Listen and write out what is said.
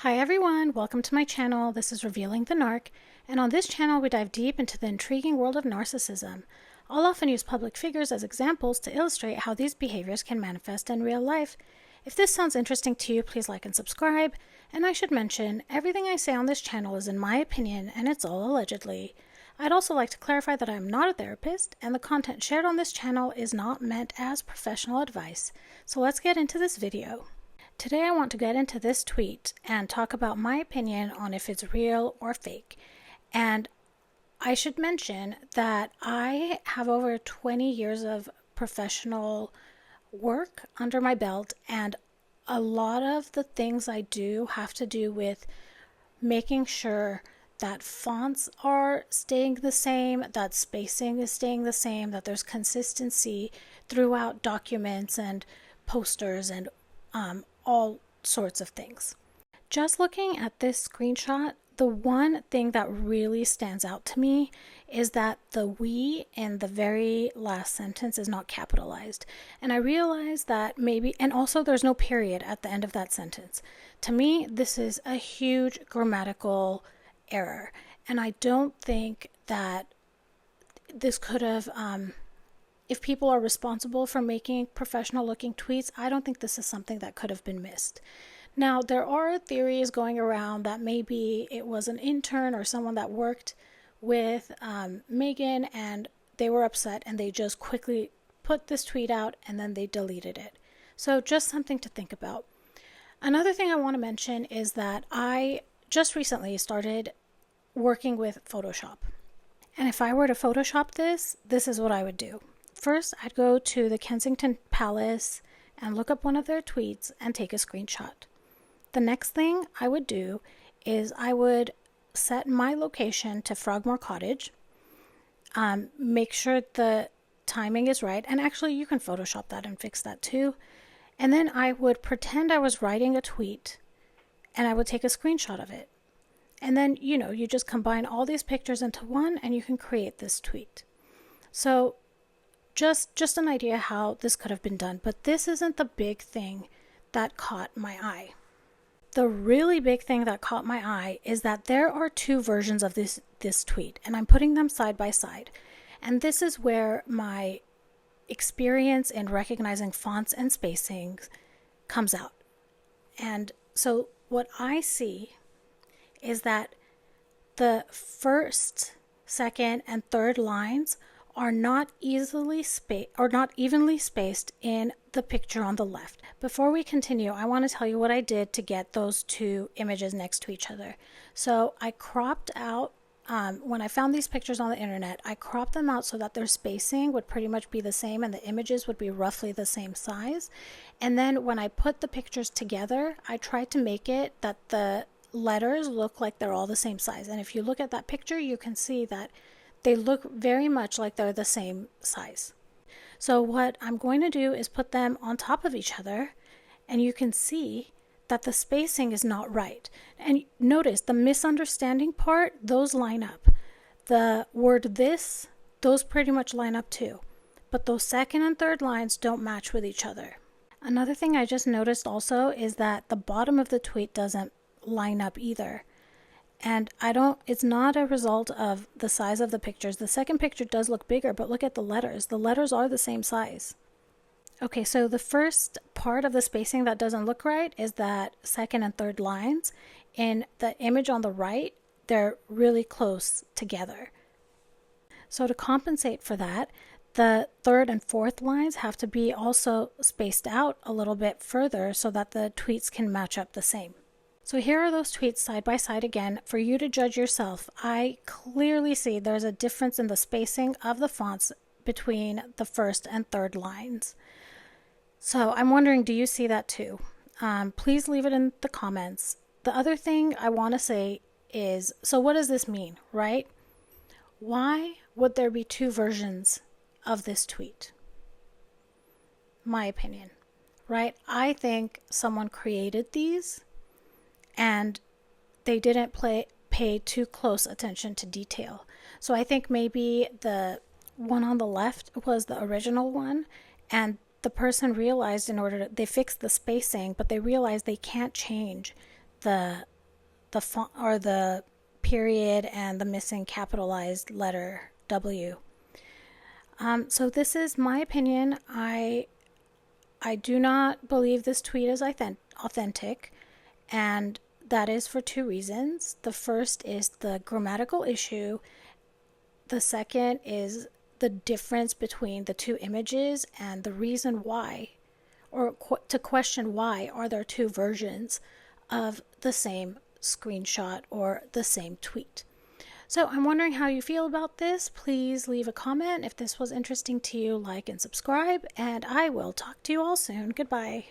Hi everyone, welcome to my channel. This is Revealing the Narc, and on this channel we dive deep into the intriguing world of narcissism. I'll often use public figures as examples to illustrate how these behaviors can manifest in real life. If this sounds interesting to you, please like and subscribe. And I should mention, everything I say on this channel is in my opinion, and it's all allegedly. I'd also like to clarify that I am not a therapist, and the content shared on this channel is not meant as professional advice. So let's get into this video. Today I want to get into this tweet and talk about my opinion on if it's real or fake. And I should mention that I have over 20 years of professional work under my belt, and a lot of the things I do have to do with making sure that fonts are staying the same, that spacing is staying the same, that there's consistency throughout documents and posters and all sorts of things. Just looking at this screenshot, the one thing that really stands out to me is that the we in the very last sentence is not capitalized. And I realize that maybe, and also there's no period at the end of that sentence. To me, this is a huge grammatical error. And I don't think that this could have, if people are responsible for making professional looking tweets, I don't think this is something that could have been missed. Now, there are theories going around that maybe it was an intern or someone that worked with Meghan and they were upset and they just quickly put this tweet out and then they deleted it. So just something to think about. Another thing I want to mention is that I just recently started working with Photoshop. And if I were to Photoshop this is what I would do. First, I'd go to the Kensington Palace and look up one of their tweets and take a screenshot. The next thing I would do is I would set my location to Frogmore Cottage, make sure the timing is right, and actually you can Photoshop that and fix that too. And then I would pretend I was writing a tweet and I would take a screenshot of it. And then, you just combine all these pictures into one and you can create this tweet. So just an idea how this could have been done, but this isn't the big thing that caught my eye. The really big thing that caught my eye is that there are two versions of this tweet, and I'm putting them side by side. And this is where my experience in recognizing fonts and spacings comes out. And so what I see is that the first, second, and third lines are not evenly spaced in the picture on the left. Before we continue, I want to tell you what I did to get those two images next to each other. So I cropped out, when I found these pictures on the internet, I cropped them out so that their spacing would pretty much be the same and the images would be roughly the same size. And then when I put the pictures together, I tried to make it that the letters look like they're all the same size. And if you look at that picture, you can see that they look very much like they're the same size. So what I'm going to do is put them on top of each other, and you can see that the spacing is not right. And notice the misunderstanding part, those line up. The word this, those pretty much line up too. But those second and third lines don't match with each other. Another thing I just noticed also is that the bottom of the tweet doesn't line up either. And it's not a result of the size of the pictures. The second picture does look bigger, but look at the letters. The letters are the same size. Okay, so the first part of the spacing that doesn't look right is that second and third lines. In the image on the right, they're really close together. So to compensate for that, the third and fourth lines have to be also spaced out a little bit further so that the tweets can match up the same. So here are those tweets side by side again for you to judge yourself. I clearly see there's a difference in the spacing of the fonts between the first and third lines. So I'm wondering, do you see that too? Please leave it in the comments. The other thing I want to say is, so what does this mean, right? Why would there be two versions of this tweet? My opinion, right? I think someone created these and they didn't pay too close attention to detail. So I think maybe the one on the left was the original one, and the person realized they fixed the spacing, but they realized they can't change the the font or the period and the missing capitalized letter W. So this is my opinion. I do not believe this tweet is authentic, and that is for two reasons. The first is the grammatical issue. The second is the difference between the two images and the reason why, or to question why are there two versions of the same screenshot or the same tweet. So I'm wondering how you feel about this. Please leave a comment. If this was interesting to you, like and subscribe, and I will talk to you all soon. Goodbye.